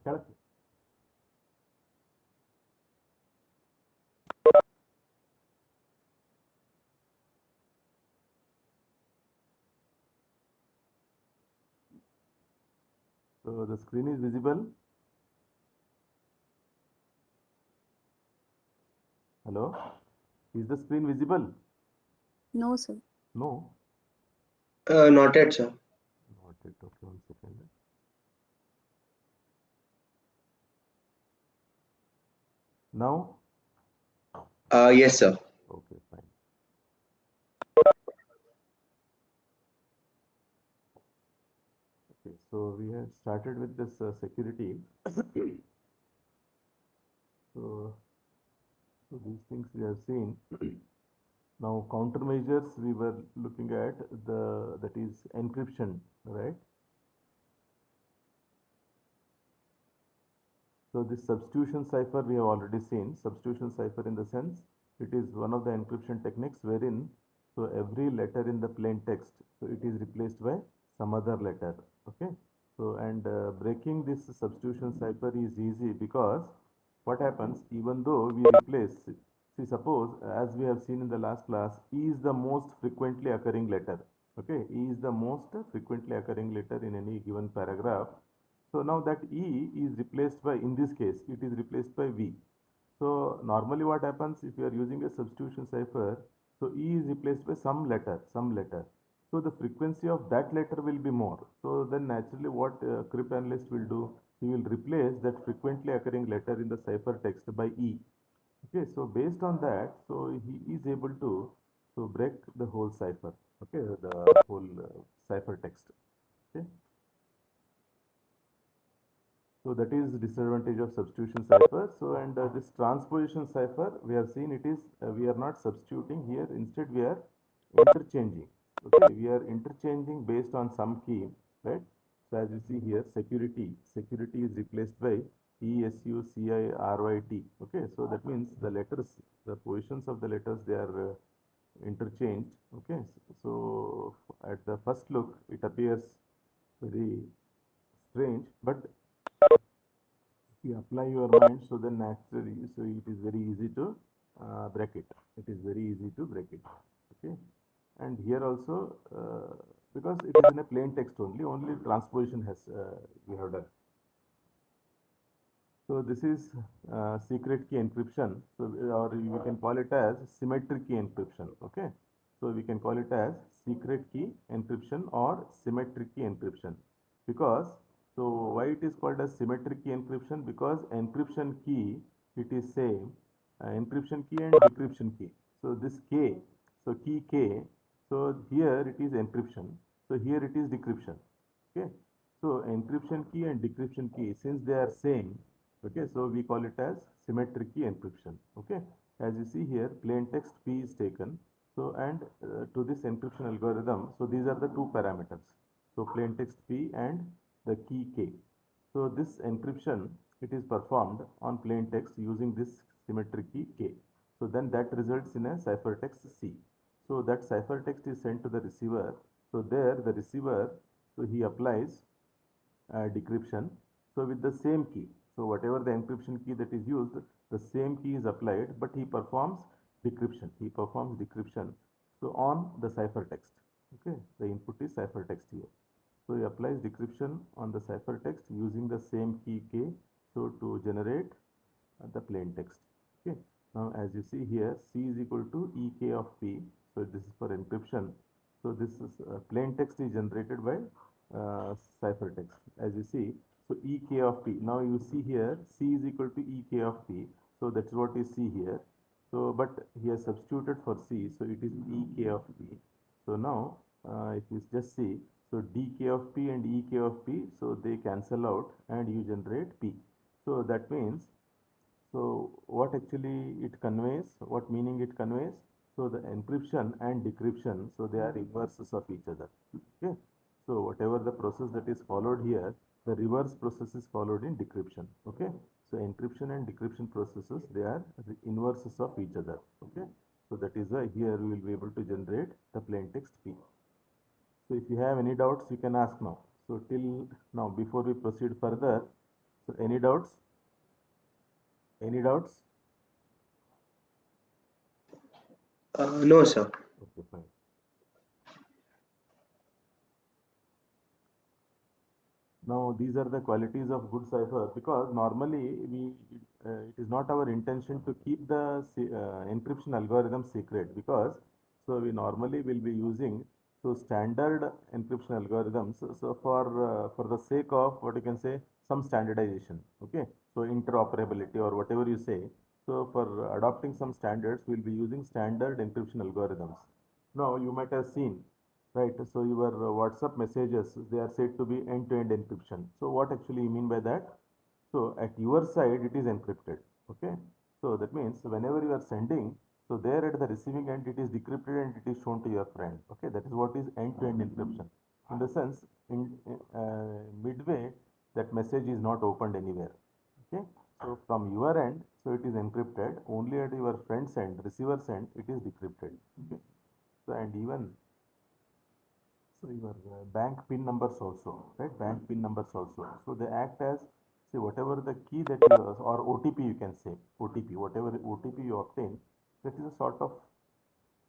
ಕೆಳಕ್ಕೆ. So the screen is visible. Hello, is the screen visible? No, sir. No, Not yet, sir. not yet. Okay, 1 second. Now, Yes, sir. okay, fine. Okay, so we have started with this security. So, so these things we have seen. Now countermeasures we were looking at the that is encryption, right? So this substitution cipher we have already seen. Substitution cipher in the sense it is one of the encryption techniques wherein so every letter in the plain text so it is replaced by some other letter. Okay. So and breaking this substitution cipher is easy because what happens even though we replace see suppose as we have seen in the last class E is the most frequently occurring letter. Okay, E is the most frequently occurring letter in any given paragraph. So now that E is replaced by, in this case, it is replaced by V. So normally what happens if you are using a substitution cipher, so E is replaced by some letter, some letter. So the frequency of that letter will be more. So then naturally what cryptanalyst will do, he will replace that frequently occurring letter in the cipher text by E. Okay, so based on that, so he is able to so break the whole cipher. Okay, the whole cipher text. Okay. So that is disadvantage of substitution cipher. So and this transposition cipher, we have seen it is we are not substituting here. Instead, we are interchanging. Okay, we are interchanging based on some key, right? So as you see here, security is replaced by ESUCIRYT. Okay, so that means the letters, the positions of the letters, they are interchanged. Okay, so at the first look, it appears very strange, but you apply your mind so then naturally so it is very easy to break it is very easy to break it. Okay, and here also because it is in a plain text only transposition has we have done. So this is secret key encryption. So or we can call it as symmetric key encryption. Okay, so we can call it as secret key encryption or symmetric key encryption because so why it is called as symmetric key encryption because encryption key it is same encryption key and decryption key. So this K, so key K, so here it is encryption. So here it is decryption. Okay, so encryption key and decryption key since they are same. Okay, so we call it as symmetric key encryption. Okay, as you see here, plain text P is taken. So and to this encryption algorithm, so these are the two parameters. So plain text P and the key K. So this encryption it is performed on plain text using this symmetric key K. So then that results in a ciphertext C. So that ciphertext is sent to the receiver. So there the receiver so he applies decryption. So with the same key, so whatever the encryption key that is used, the same key is applied, but he performs decryption. He performs decryption. So on the ciphertext, okay, the input is ciphertext here. So he applies decryption on the ciphertext using the same key K. So to generate the plain text. Okay. Now as you see here, C is equal to EK of P. So this is for encryption. So this is plain text is generated by ciphertext. As you see, so EK of P. Now you see here, C is equal to EK of P. So that's what you see here. So but he has substituted for C. So it is EK of P. So now if you just see, so dk of P and ek of P, so they cancel out and you generate P. So that means so what actually it conveys, what meaning it conveys? So the encryption and decryption, so they are inverses of each other. Okay. So whatever the process that is followed here, the reverse process is followed in decryption. Okay. So encryption and decryption processes, they are the inverses of each other. Okay. So that is why here we will be able to generate the plain text P. So if you have any doubts, you can ask now. So till now, before we proceed further, So any doubts? Any doubts? No, sir. Okay, fine. Now these are the qualities of good cipher, because normally it is not our intention to keep the encryption algorithm secret, because so we normally will be using so standard encryption algorithms, so for the sake of what you can say some standardization, okay, so interoperability or whatever you say. So for adopting some standards we'll be using standard encryption algorithms. Now you might have seen, right? So your WhatsApp messages, they are said to be end-to-end encryption. So what actually you mean by that? So at your side, it is encrypted. Okay. So that means whenever you are sending, so there at the receiving end, it is decrypted and it is shown to your friend. Okay. That is what is end-to-end encryption. In the sense, in midway, that message is not opened anywhere. Okay. So from your end, so it is encrypted. Only at your friend's end, receiver's end, it is decrypted. Okay. So and even so your bank PIN numbers also, right? Bank PIN numbers also. So they act as, say, whatever the key that you, or OTP you can say, OTP, whatever OTP you obtain, that is a sort of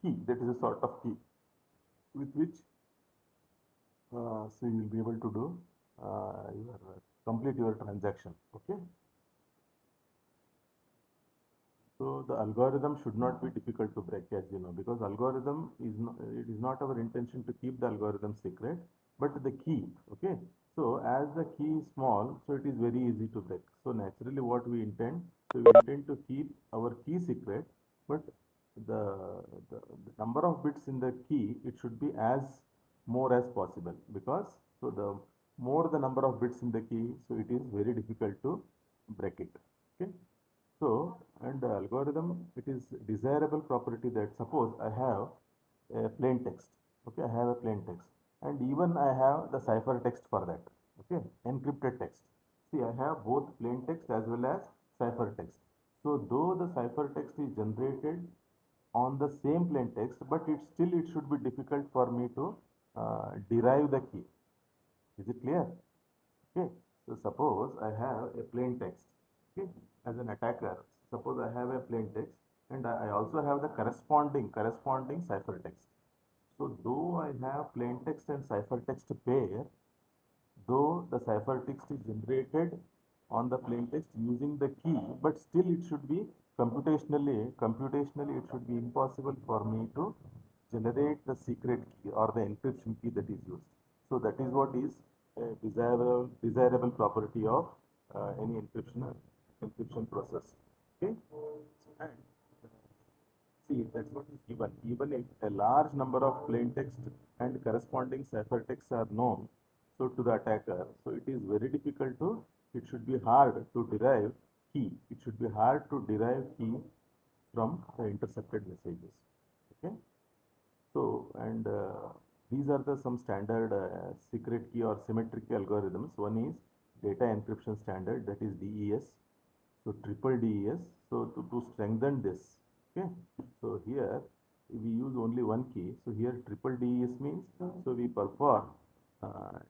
key, that is a sort of key with which, so you will be able to do complete your transaction, okay? So the algorithm should not be difficult to break, as you know, because algorithm is not, it is not our intention to keep the algorithm secret, but the key. Okay. So as the key is small, so it is very easy to break. So naturally, what we intend, so we intend to keep our key secret, but the number of bits in the key, it should be as more as possible, because so the more the number of bits in the key, so it is very difficult to break it. Okay. So, and the algorithm, it is desirable property that suppose I have a plain text, okay, I have a plain text, and even I have the cipher text for that, okay, encrypted text. See, I have both plain text as well as cipher text. So, though the cipher text is generated on the same plain text, but it should be difficult for me to derive the key. Is it clear? Okay, so suppose I have a plain text, okay, as an attacker, suppose I have a plain text and I also have the corresponding cipher text. So though I have plain text and cipher text pair, though the ciphertext is generated on the plain text using the key, but still it should be computationally it should be impossible for me to generate the secret key or the encryption key that is used. So that is what is a desirable property of any encryption process. Okay, and see, that's what is given. Even if a large number of plain text and corresponding ciphertexts are known, so to the attacker, so it is very difficult to, it should be hard to derive key. It should be hard to derive key from the intercepted messages. Okay. So, and these are the some standard secret key or symmetric key algorithms. One is data encryption standard, that is DES. So triple DES. So to strengthen this, okay. So here we use only one key. So here triple DES means, so we perform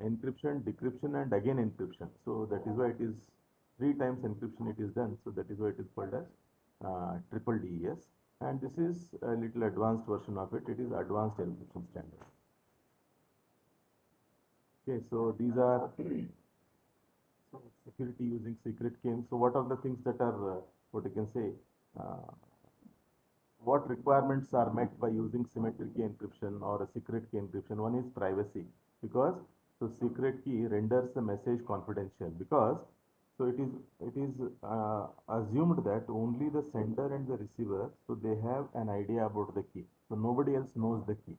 encryption, decryption, and again encryption. So that is why it is three times encryption it is done. So that is why it is called as triple DES. And this is a little advanced version of it. It is advanced encryption standard. Okay, so these are so security using secret keys. So what are the things that are what you can say? Uh, what requirements are met by using symmetric key encryption or a secret key encryption? One is privacy, because so secret key renders the message confidential, because so it is assumed that only the sender and the receiver, so they have an idea about the key, so nobody else knows the key,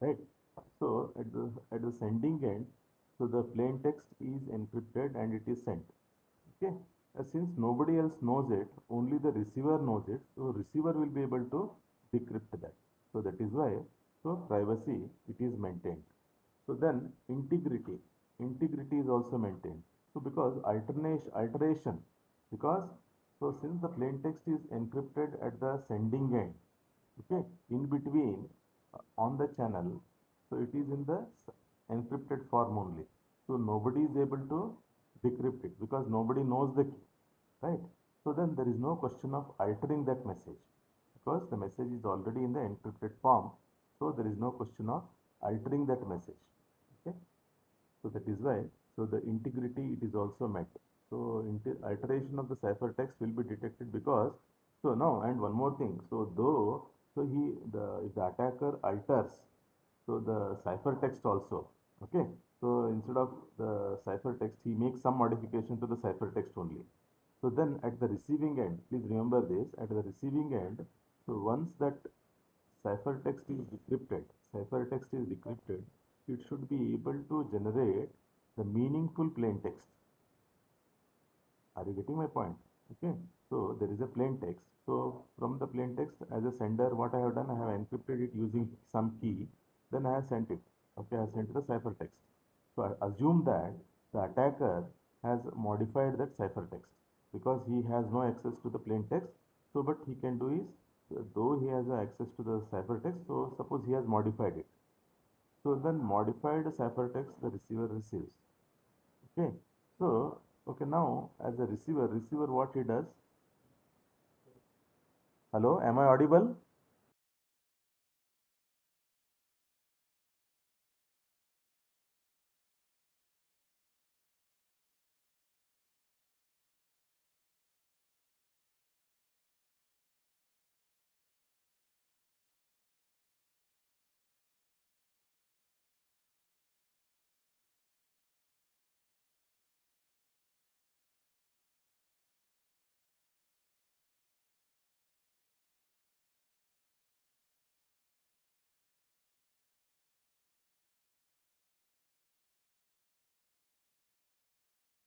right? So at the sending end, so the plain text is encrypted and it is sent. Okay. Since nobody else knows it, only the receiver knows it. So receiver will be able to decrypt that. So that is why, so privacy, it is maintained. So then integrity is also maintained. So because alteration, because so since the plain text is encrypted at the sending end, okay, in between on the channel, so it is in the encrypted form only. So nobody is able to decrypt it, because nobody knows the key, right? So then there is no question of altering that message, because the message is already in the encrypted form. So there is no question of altering that message. Okay. So that is why, so the integrity, it is also met. So alteration of the ciphertext will be detected, because, so now, and one more thing. So though, so if the attacker alters, so the ciphertext also, okay. So instead of the ciphertext, he makes some modification to the ciphertext only. So then at the receiving end, please remember this, at the receiving end, so once that ciphertext is decrypted, it should be able to generate the meaningful plain text. Are you getting my point? Okay. So there is a plain text. So from the plain text, as a sender, what I have done, I have encrypted it using some key. Then I have sent it. Okay, I have sent the ciphertext. So I assume that the attacker has modified that ciphertext, because he has no access to the plain text. So what he can do is, though he has access to the ciphertext, so suppose he has modified it. So then modified ciphertext the receiver receives. Okay. So, okay, now as a receiver what he does? Hello, am I audible?